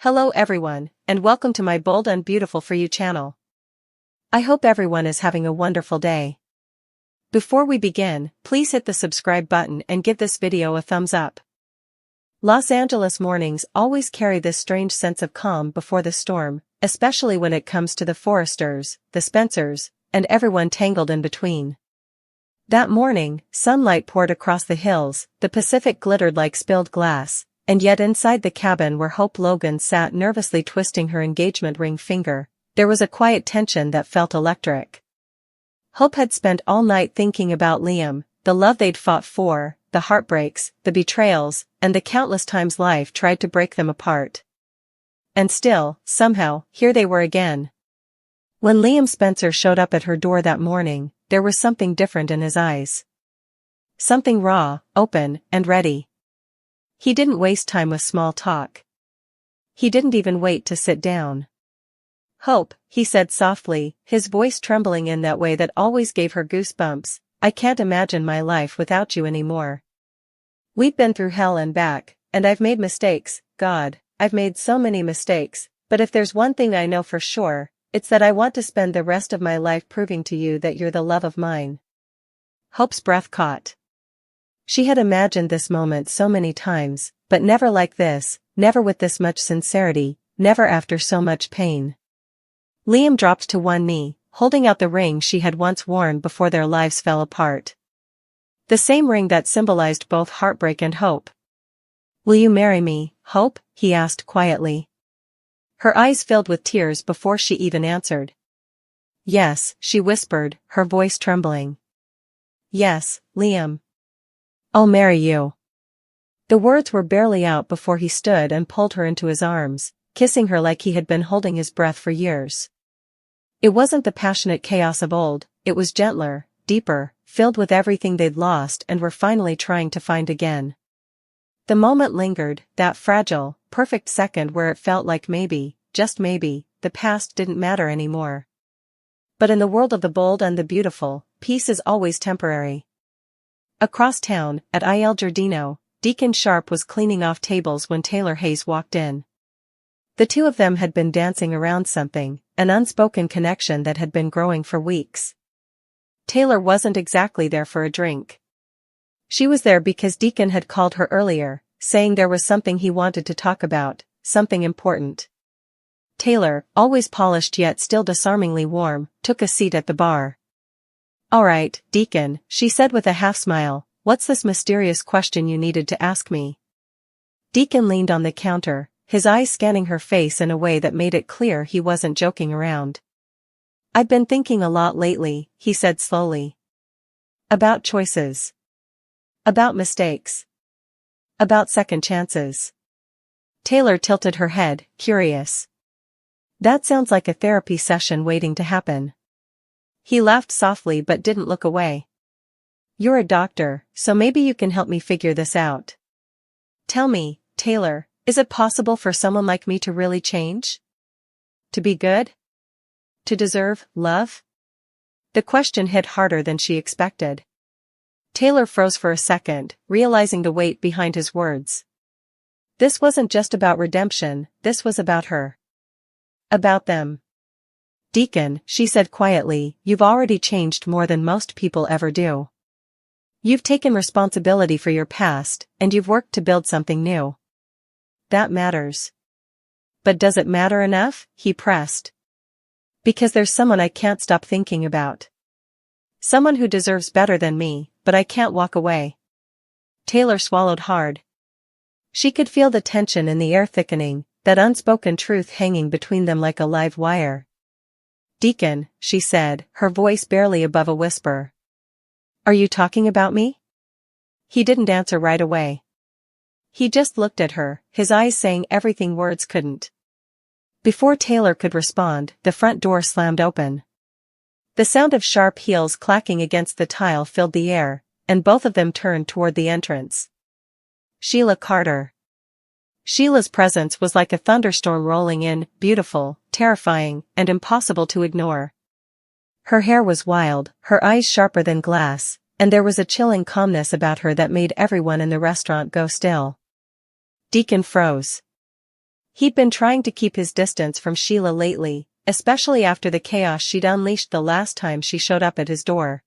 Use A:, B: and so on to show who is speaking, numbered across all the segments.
A: Hello everyone, and welcome to my Bold and Beautiful for You channel. I hope everyone is having a wonderful day. Before we begin, please hit the subscribe button and give this video a thumbs up. Los Angeles mornings always carry this strange sense of calm before the storm, especially when it comes to the Forresters, the Spencers, and everyone tangled in between. That morning, sunlight poured across the hills, the Pacific glittered like spilled glass, and yet inside the cabin where Hope Logan sat nervously twisting her engagement ring finger, there was a quiet tension that felt electric. Hope had spent all night thinking about Liam, the love they'd fought for, the heartbreaks, the betrayals, and the countless times life tried to break them apart. And still, somehow, here they were again. When Liam Spencer showed up at her door that morning, there was something different in his eyes. Something raw, open, and ready. He didn't waste time with small talk. He didn't even wait to sit down. "Hope," he said softly, his voice trembling in that way that always gave her goosebumps, "I can't imagine my life without you anymore. We've been through hell and back, and I've made mistakes, God, I've made so many mistakes, but if there's one thing I know for sure, it's that I want to spend the rest of my life proving to you that you're the love of mine." Hope's breath caught. She had imagined this moment so many times, but never like this, never with this much sincerity, never after so much pain. Liam dropped to one knee, holding out the ring she had once worn before their lives fell apart. The same ring that symbolized both heartbreak and hope. "Will you marry me, Hope?" he asked quietly. Her eyes filled with tears before she even answered. "Yes," she whispered, her voice trembling. "Yes, Liam. I'll marry you." The words were barely out before he stood and pulled her into his arms, kissing her like he had been holding his breath for years. It wasn't the passionate chaos of old, it was gentler, deeper, filled with everything they'd lost and were finally trying to find again. The moment lingered, that fragile, perfect second where it felt like maybe, just maybe, the past didn't matter anymore. But in the world of the bold and the beautiful, peace is always temporary. Across town, at Il Giardino, Deacon Sharp was cleaning off tables when Taylor Hayes walked in. The two of them had been dancing around something, an unspoken connection that had been growing for weeks. Taylor wasn't exactly there for a drink. She was there because Deacon had called her earlier, saying there was something he wanted to talk about, something important. Taylor, always polished yet still disarmingly warm, took a seat at the bar. "All right, Deacon," she said with a half-smile, "what's this mysterious question you needed to ask me?" Deacon leaned on the counter, his eyes scanning her face in a way that made it clear he wasn't joking around. "I've been thinking a lot lately," he said slowly. "About choices. About mistakes. About second chances." Taylor tilted her head, curious. "That sounds like a therapy session waiting to happen." He laughed softly but didn't look away. "You're a doctor, so maybe you can help me figure this out. Tell me, Taylor, is it possible for someone like me to really change? To be good? To deserve love?" The question hit harder than she expected. Taylor froze for a second, realizing the weight behind his words. This wasn't just about redemption, this was about her. About them. "Deacon," she said quietly, "you've already changed more than most people ever do. You've taken responsibility for your past, and you've worked to build something new. That matters." "But does it matter enough?" he pressed. "Because there's someone I can't stop thinking about. Someone who deserves better than me, but I can't walk away." Taylor swallowed hard. She could feel the tension in the air thickening, that unspoken truth hanging between them like a live wire. "Deacon," she said, her voice barely above a whisper. "Are you talking about me?" He didn't answer right away. He just looked at her, his eyes saying everything words couldn't. Before Taylor could respond, the front door slammed open. The sound of sharp heels clacking against the tile filled the air, and both of them turned toward the entrance. Sheila Carter. Sheila's presence was like a thunderstorm rolling in, beautiful, terrifying, and impossible to ignore. Her hair was wild, her eyes sharper than glass, and there was a chilling calmness about her that made everyone in the restaurant go still. Deacon froze. He'd been trying to keep his distance from Sheila lately, especially after the chaos she'd unleashed the last time she showed up at his door.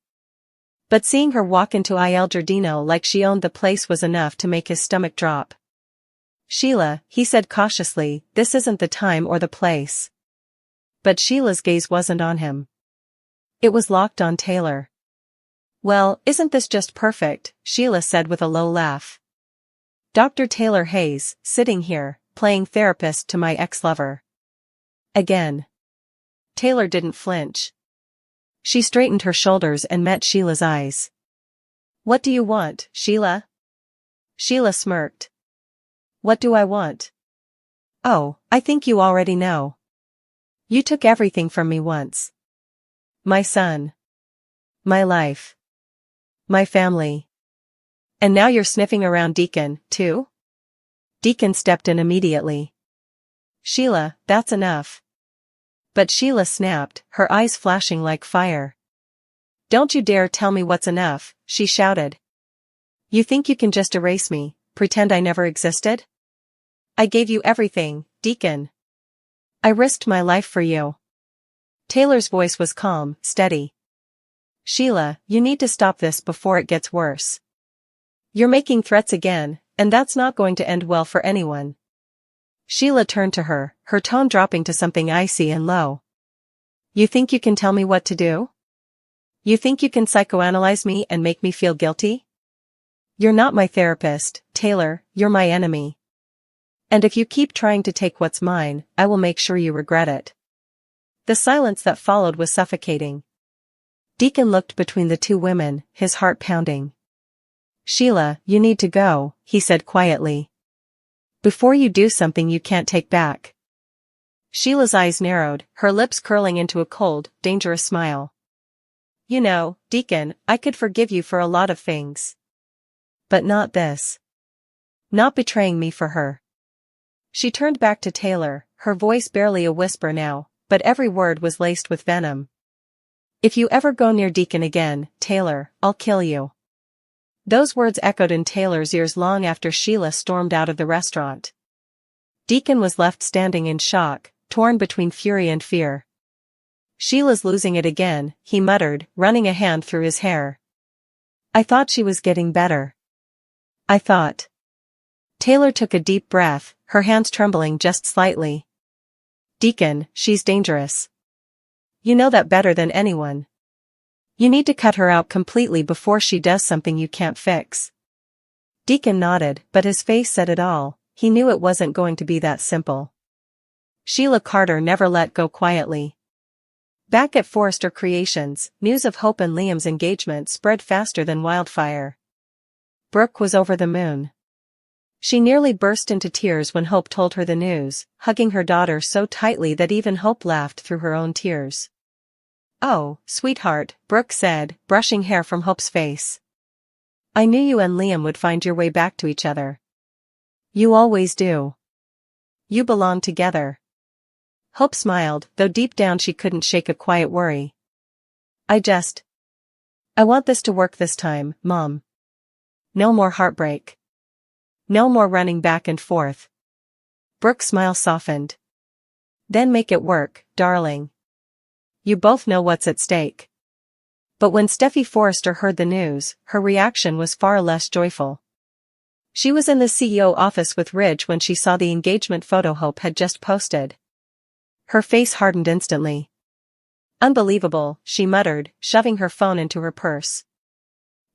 A: But seeing her walk into Il Giardino like she owned the place was enough to make his stomach drop. "Sheila," he said cautiously, "this isn't the time or the place." But Sheila's gaze wasn't on him. It was locked on Taylor. "Well, isn't this just perfect?" Sheila said with a low laugh. "Dr. Taylor Hayes, sitting here, playing therapist to my ex-lover. Again." Taylor didn't flinch. She straightened her shoulders and met Sheila's eyes. "What do you want, Sheila?" Sheila smirked. "What do I want? Oh, I think you already know. You took everything from me once. My son. My life. My family. And now you're sniffing around Deacon, too?" Deacon stepped in immediately. "Sheila, that's enough." But Sheila snapped, her eyes flashing like fire. "Don't you dare tell me what's enough," she shouted. "You think you can just erase me, pretend I never existed? I gave you everything, Deacon. I risked my life for you." Taylor's voice was calm, steady. "Sheila, you need to stop this before it gets worse. You're making threats again, and that's not going to end well for anyone." Sheila turned to her, her tone dropping to something icy and low. "You think you can tell me what to do? You think you can psychoanalyze me and make me feel guilty? You're not my therapist, Taylor, you're my enemy. And if you keep trying to take what's mine, I will make sure you regret it." The silence that followed was suffocating. Deacon looked between the two women, his heart pounding. "Sheila, you need to go," he said quietly. "Before you do something you can't take back." Sheila's eyes narrowed, her lips curling into a cold, dangerous smile. "You know, Deacon, I could forgive you for a lot of things. But not this. Not betraying me for her." She turned back to Taylor, her voice barely a whisper now, but every word was laced with venom. "If you ever go near Deacon again, Taylor, I'll kill you." Those words echoed in Taylor's ears long after Sheila stormed out of the restaurant. Deacon was left standing in shock, torn between fury and fear. "Sheila's losing it again," he muttered, running a hand through his hair. "I thought she was getting better. I thought." Taylor took a deep breath, her hands trembling just slightly. "Deacon, she's dangerous. You know that better than anyone. You need to cut her out completely before she does something you can't fix." Deacon nodded, but his face said it all. He knew it wasn't going to be that simple. Sheila Carter never let go quietly. Back at Forrester Creations, news of Hope and Liam's engagement spread faster than wildfire. Brooke was over the moon. She nearly burst into tears when Hope told her the news, hugging her daughter so tightly that even Hope laughed through her own tears. "Oh, sweetheart," Brooke said, brushing hair from Hope's face. "I knew you and Liam would find your way back to each other. You always do. You belong together." Hope smiled, though deep down she couldn't shake a quiet worry. I want this to work this time, Mom. No more heartbreak. No more running back and forth." Brooke's smile softened. "Then make it work, darling. You both know what's at stake." But when Steffi Forrester heard the news, her reaction was far less joyful. She was in the CEO office with Ridge when she saw the engagement photo Hope had just posted. Her face hardened instantly. "Unbelievable," she muttered, shoving her phone into her purse.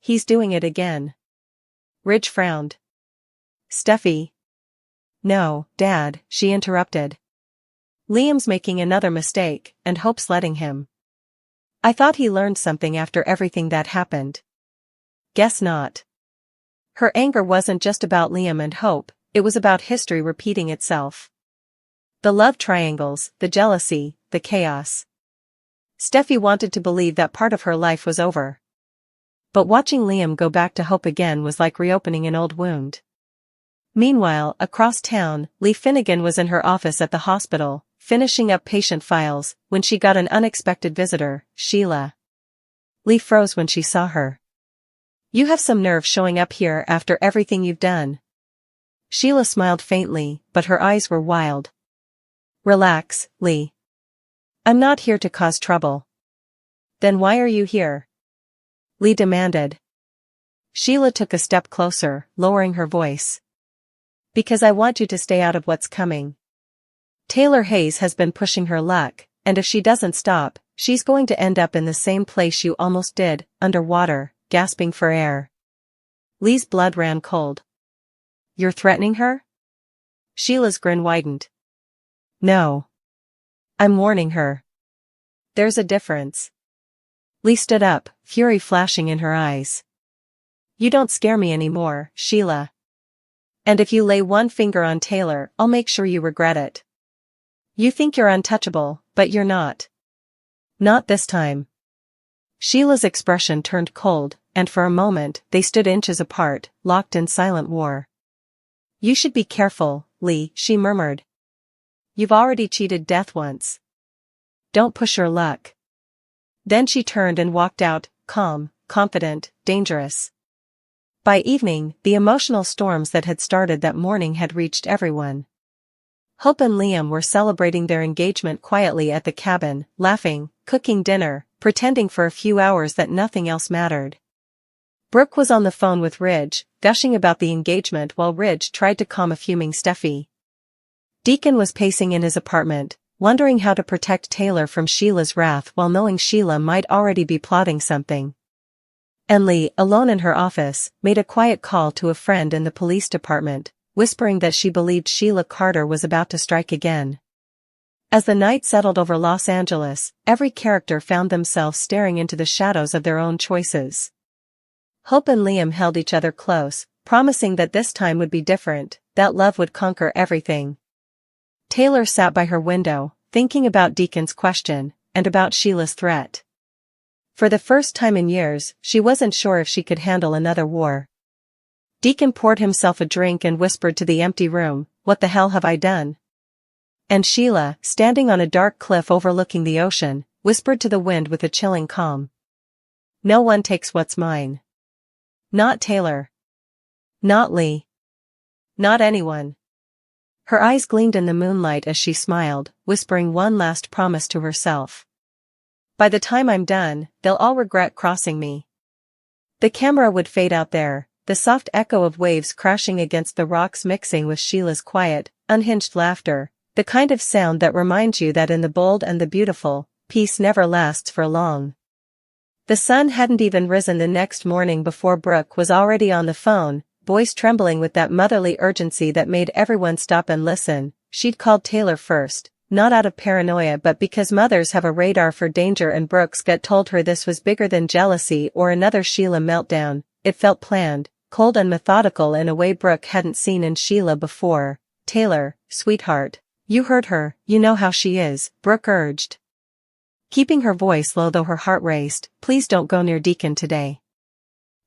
A: "He's doing it again." Ridge frowned. "Steffi." "No, Dad," she interrupted. "Liam's making another mistake, and Hope's letting him. I thought he learned something after everything that happened." "Guess not." Her anger wasn't just about Liam and Hope, it was about history repeating itself. The love triangles, the jealousy, the chaos. Steffi wanted to believe that part of her life was over. But watching Liam go back to Hope again was like reopening an old wound. Meanwhile, across town, Lee Finnegan was in her office at the hospital, finishing up patient files, when she got an unexpected visitor, Sheila. Lee froze when she saw her. "You have some nerve showing up here after everything you've done." Sheila smiled faintly, but her eyes were wild. Relax, Lee. I'm not here to cause trouble. Then why are you here? Lee demanded. Sheila took a step closer, lowering her voice. Because I want you to stay out of what's coming. Taylor Hayes has been pushing her luck, and if she doesn't stop, she's going to end up in the same place you almost did, underwater, gasping for air. Lee's blood ran cold. You're threatening her? Sheila's grin widened. No. I'm warning her. There's a difference. Lee stood up, fury flashing in her eyes. You don't scare me anymore, Sheila. And if you lay one finger on Taylor, I'll make sure you regret it. You think you're untouchable, but you're not. Not this time. Sheila's expression turned cold, and for a moment, they stood inches apart, locked in silent war. You should be careful, Lee, she murmured. You've already cheated death once. Don't push your luck. Then she turned and walked out, calm, confident, dangerous. By evening, the emotional storms that had started that morning had reached everyone. Hope and Liam were celebrating their engagement quietly at the cabin, laughing, cooking dinner, pretending for a few hours that nothing else mattered. Brooke was on the phone with Ridge, gushing about the engagement while Ridge tried to calm a fuming Steffi. Deacon was pacing in his apartment, wondering how to protect Taylor from Sheila's wrath while knowing Sheila might already be plotting something. And Lee, alone in her office, made a quiet call to a friend in the police department, whispering that she believed Sheila Carter was about to strike again. As the night settled over Los Angeles, every character found themselves staring into the shadows of their own choices. Hope and Liam held each other close, promising that this time would be different, that love would conquer everything. Taylor sat by her window, thinking about Deacon's question, and about Sheila's threat. For the first time in years, she wasn't sure if she could handle another war. Deacon poured himself a drink and whispered to the empty room, "What the hell have I done?" And Sheila, standing on a dark cliff overlooking the ocean, whispered to the wind with a chilling calm. "No one takes what's mine. Not Taylor. Not Lee. Not anyone." Her eyes gleamed in the moonlight as she smiled, whispering one last promise to herself. "By the time I'm done, they'll all regret crossing me." The camera would fade out there, the soft echo of waves crashing against the rocks mixing with Sheila's quiet, unhinged laughter, the kind of sound that reminds you that in the bold and the beautiful, peace never lasts for long. The sun hadn't even risen the next morning before Brooke was already on the phone, voice trembling with that motherly urgency that made everyone stop and listen. She'd called Taylor first, not out of paranoia but because mothers have a radar for danger, and Brooke's gut told her this was bigger than jealousy or another Sheila meltdown. It felt planned, cold and methodical in a way Brooke hadn't seen in Sheila before. "Taylor, sweetheart. You heard her, you know how she is," Brooke urged. Keeping her voice low though her heart raced, "Please don't go near Deacon today.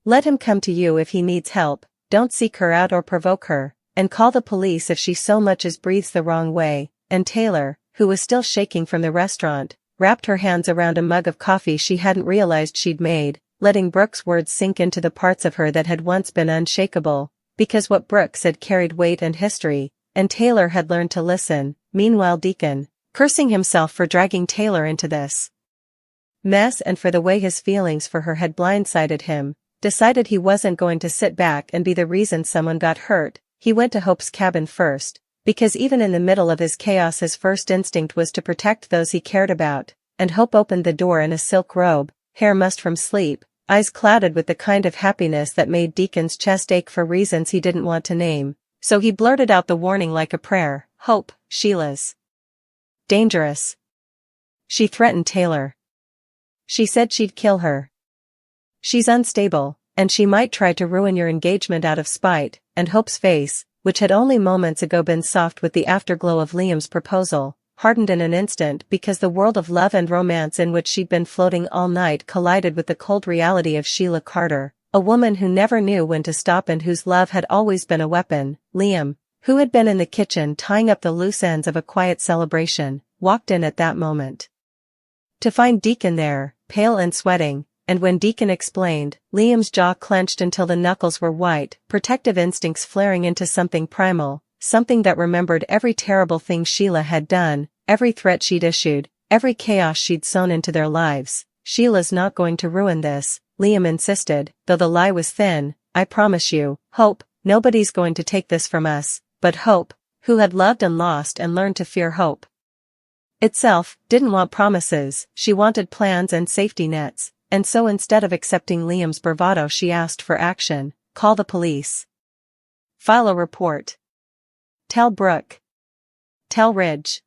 A: Let him come to you if he needs help, don't seek her out or provoke her, and call the police if she so much as breathes the wrong way." And Taylor, who was still shaking from the restaurant, wrapped her hands around a mug of coffee she hadn't realized she'd made, letting Brooke's words sink into the parts of her that had once been unshakable, because what Brooke said carried weight and history, and Taylor had learned to listen. Meanwhile Deacon, cursing himself for dragging Taylor into this mess and for the way his feelings for her had blindsided him, decided he wasn't going to sit back and be the reason someone got hurt. He went to Hope's cabin first, because even in the middle of his chaos his first instinct was to protect those he cared about, and Hope opened the door in a silk robe, hair mussed from sleep, eyes clouded with the kind of happiness that made Deacon's chest ache for reasons he didn't want to name, so he blurted out the warning like a prayer. "Hope, Sheila's dangerous. She threatened Taylor. She said she'd kill her. She's unstable, and she might try to ruin your engagement out of spite." And Hope's face, which had only moments ago been soft with the afterglow of Liam's proposal, hardened in an instant because the world of love and romance in which she'd been floating all night collided with the cold reality of Sheila Carter, a woman who never knew when to stop and whose love had always been a weapon. Liam, who had been in the kitchen tying up the loose ends of a quiet celebration, walked in at that moment. To find Deacon there, pale and sweating, and when Deacon explained, Liam's jaw clenched until the knuckles were white, protective instincts flaring into something primal, something that remembered every terrible thing Sheila had done, every threat she'd issued, every chaos she'd sown into their lives. "Sheila's not going to ruin this," Liam insisted, though the lie was thin. "I promise you, Hope, nobody's going to take this from us." But Hope, who had loved and lost and learned to fear hope itself, didn't want promises. She wanted plans and safety nets, and so instead of accepting Liam's bravado, she asked for action. "Call the police. File a report. Tell Brooke. Tell Ridge.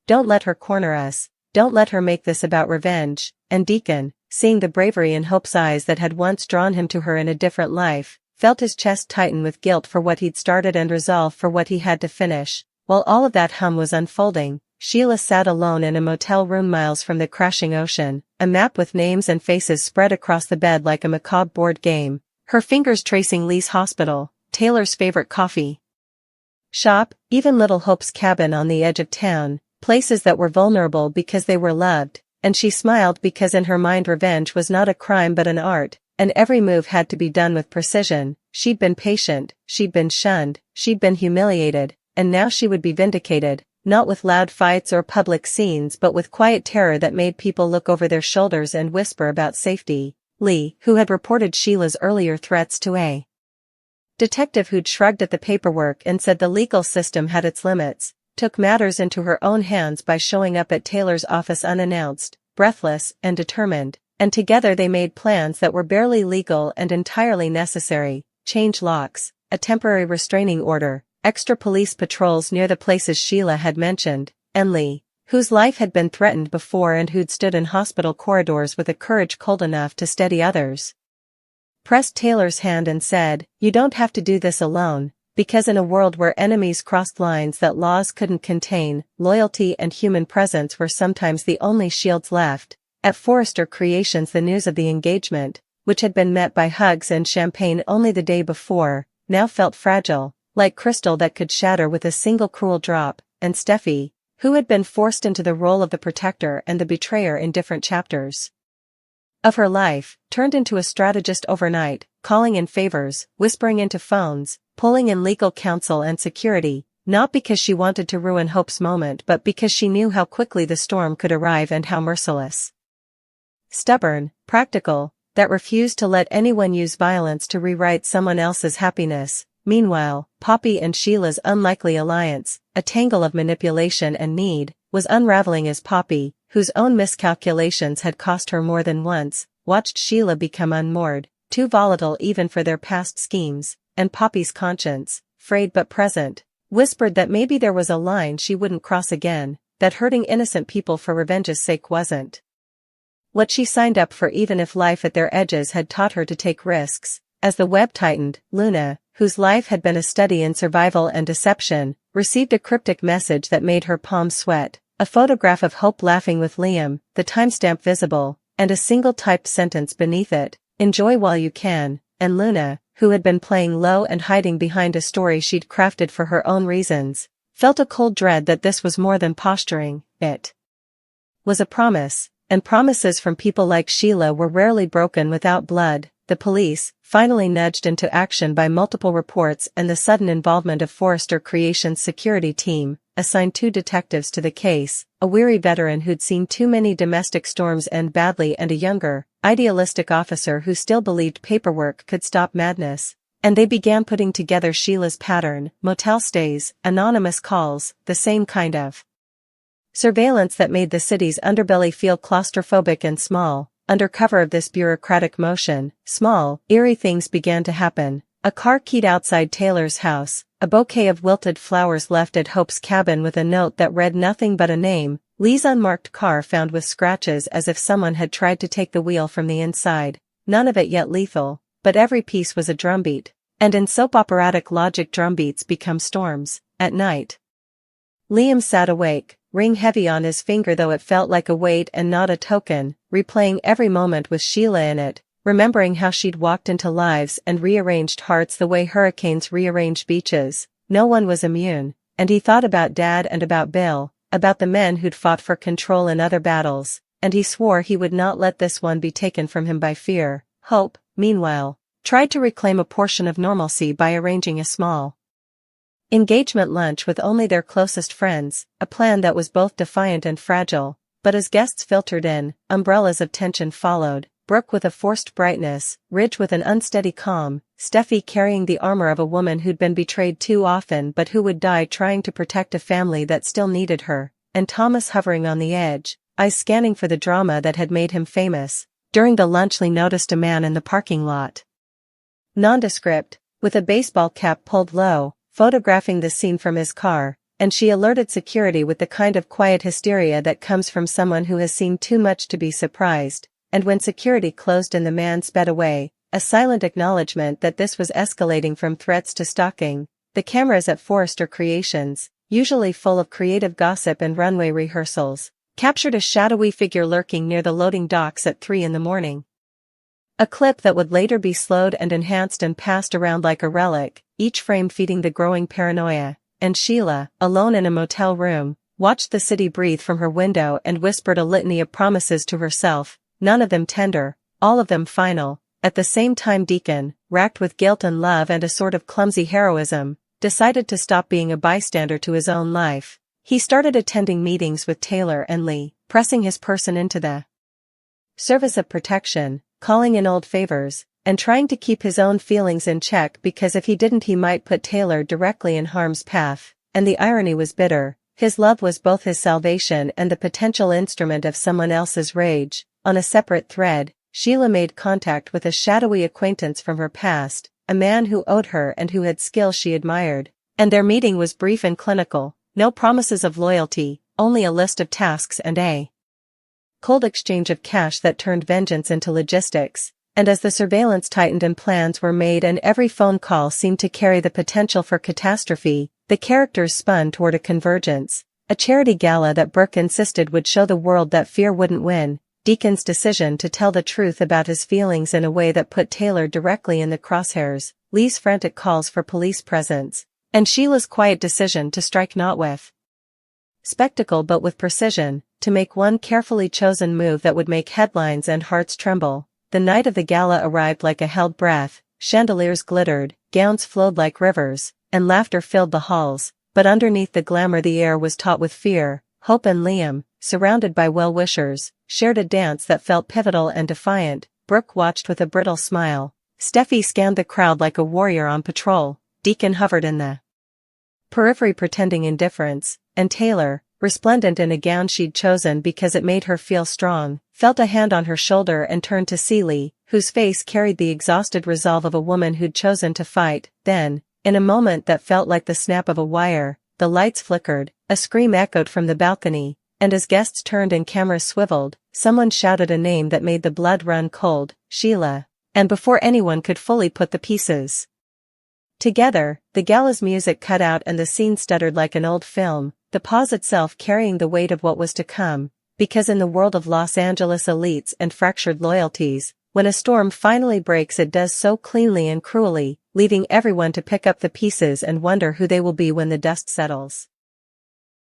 A: Don't let her corner us. Don't let her make this about revenge." And Deacon, seeing the bravery in Hope's eyes that had once drawn him to her in a different life, felt his chest tighten with guilt for what he'd started and resolve for what he had to finish. While all of that hum was unfolding, Sheila sat alone in a motel room miles from the crashing ocean, a map with names and faces spread across the bed like a macabre board game, her fingers tracing Lee's hospital, Taylor's favorite coffee shop, even little Hope's cabin on the edge of town, places that were vulnerable because they were loved, and she smiled because in her mind revenge was not a crime but an art, and every move had to be done with precision. She'd been patient, she'd been shunned, she'd been humiliated, and now she would be vindicated, not with loud fights or public scenes but with quiet terror that made people look over their shoulders and whisper about safety. Lee, who had reported Sheila's earlier threats to a detective who'd shrugged at the paperwork and said the legal system had its limits, took matters into her own hands by showing up at Taylor's office unannounced, breathless, and determined, and together they made plans that were barely legal and entirely necessary: change locks, a temporary restraining order, extra police patrols near the places Sheila had mentioned, and Lee, whose life had been threatened before and who'd stood in hospital corridors with a courage cold enough to steady others, pressed Taylor's hand and said, "You don't have to do this alone," because in a world where enemies crossed lines that laws couldn't contain, loyalty and human presence were sometimes the only shields left. At Forrester Creations, the news of the engagement, which had been met by hugs and champagne only the day before, now felt fragile, like crystal that could shatter with a single cruel drop, and Steffi, who had been forced into the role of the protector and the betrayer in different chapters of her life, turned into a strategist overnight, calling in favors, whispering into phones, pulling in legal counsel and security, not because she wanted to ruin Hope's moment but because she knew how quickly the storm could arrive and how merciless, stubborn, practical, that refused to let anyone use violence to rewrite someone else's happiness. Meanwhile, Poppy and Sheila's unlikely alliance, a tangle of manipulation and need, was unraveling as Poppy, whose own miscalculations had cost her more than once, watched Sheila become unmoored, too volatile even for their past schemes, and Poppy's conscience, frayed but present, whispered that maybe there was a line she wouldn't cross again, that hurting innocent people for revenge's sake wasn't what she signed up for, even if life at their edges had taught her to take risks. As the web tightened, Luna, whose life had been a study in survival and deception, received a cryptic message that made her palms sweat, a photograph of Hope laughing with Liam, the timestamp visible, and a single typed sentence beneath it: "Enjoy while you can." And Luna, who had been playing low and hiding behind a story she'd crafted for her own reasons, felt a cold dread that this was more than posturing. It was a promise, and promises from people like Sheila were rarely broken without blood. The police, finally nudged into action by multiple reports and the sudden involvement of Forrester Creations' security team, assigned 2 detectives to the case, a weary veteran who'd seen too many domestic storms end badly and a younger, idealistic officer who still believed paperwork could stop madness. And they began putting together Sheila's pattern: motel stays, anonymous calls, the same kind of surveillance that made the city's underbelly feel claustrophobic and small. Under cover of this bureaucratic motion, small, eerie things began to happen. A car keyed outside Taylor's house, a bouquet of wilted flowers left at Hope's cabin with a note that read nothing but a name, Lee's unmarked car found with scratches as if someone had tried to take the wheel from the inside, none of it yet lethal, but every piece was a drumbeat, and in soap operatic logic drumbeats become storms. At night, Liam sat awake, ring heavy on his finger though it felt like a weight and not a token, replaying every moment with Sheila in it, remembering how she'd walked into lives and rearranged hearts the way hurricanes rearrange beaches. No one was immune, and he thought about Dad and about Bill, about the men who'd fought for control in other battles, and he swore he would not let this one be taken from him by fear. Hope, meanwhile, tried to reclaim a portion of normalcy by arranging a small engagement lunch with only their closest friends, a plan that was both defiant and fragile. But as guests filtered in, umbrellas of tension followed, Brooke with a forced brightness, Ridge with an unsteady calm, Steffi carrying the armor of a woman who'd been betrayed too often but who would die trying to protect a family that still needed her, and Thomas hovering on the edge, eyes scanning for the drama that had made him famous. During the lunch, Lee noticed a man in the parking lot. Nondescript, with a baseball cap pulled low, photographing the scene from his car, and she alerted security with the kind of quiet hysteria that comes from someone who has seen too much to be surprised, and when security closed and the man sped away, a silent acknowledgement that this was escalating from threats to stalking. The cameras at Forrester Creations, usually full of creative gossip and runway rehearsals, captured a shadowy figure lurking near the loading docks at 3 in the morning. A clip that would later be slowed and enhanced and passed around like a relic, each frame feeding the growing paranoia. And Sheila, alone in a motel room, watched the city breathe from her window and whispered a litany of promises to herself, none of them tender, all of them final. At the same time, Deacon, racked with guilt and love and a sort of clumsy heroism, decided to stop being a bystander to his own life. He started attending meetings with Taylor and Lee, pressing his person into the service of protection, calling in old favors, and trying to keep his own feelings in check because if he didn't he might put Taylor directly in harm's path. And the irony was bitter, his love was both his salvation and the potential instrument of someone else's rage. On a separate thread, Sheila made contact with a shadowy acquaintance from her past, a man who owed her and who had skills she admired, and their meeting was brief and clinical, no promises of loyalty, only a list of tasks and a cold exchange of cash that turned vengeance into logistics. And as the surveillance tightened and plans were made and every phone call seemed to carry the potential for catastrophe, the characters spun toward a convergence, a charity gala that Brooke insisted would show the world that fear wouldn't win, Deacon's decision to tell the truth about his feelings in a way that put Taylor directly in the crosshairs, Lee's frantic calls for police presence, and Sheila's quiet decision to strike not with spectacle but with precision, to make one carefully chosen move that would make headlines and hearts tremble. The night of the gala arrived like a held breath, chandeliers glittered, gowns flowed like rivers, and laughter filled the halls, but underneath the glamour the air was taut with fear. Hope and Liam, surrounded by well-wishers, shared a dance that felt pivotal and defiant. Brooke watched with a brittle smile. Steffi scanned the crowd like a warrior on patrol, Deacon hovered in the periphery pretending indifference, and Taylor, resplendent in a gown she'd chosen because it made her feel strong, felt a hand on her shoulder and turned to see Lee, whose face carried the exhausted resolve of a woman who'd chosen to fight. Then, in a moment that felt like the snap of a wire, the lights flickered, a scream echoed from the balcony, and as guests turned and cameras swiveled, someone shouted a name that made the blood run cold, Sheila. And before anyone could fully put the pieces together, the gala's music cut out and the scene stuttered like an old film, the pause itself carrying the weight of what was to come, because in the world of Los Angeles elites and fractured loyalties, when a storm finally breaks it does so cleanly and cruelly, leaving everyone to pick up the pieces and wonder who they will be when the dust settles.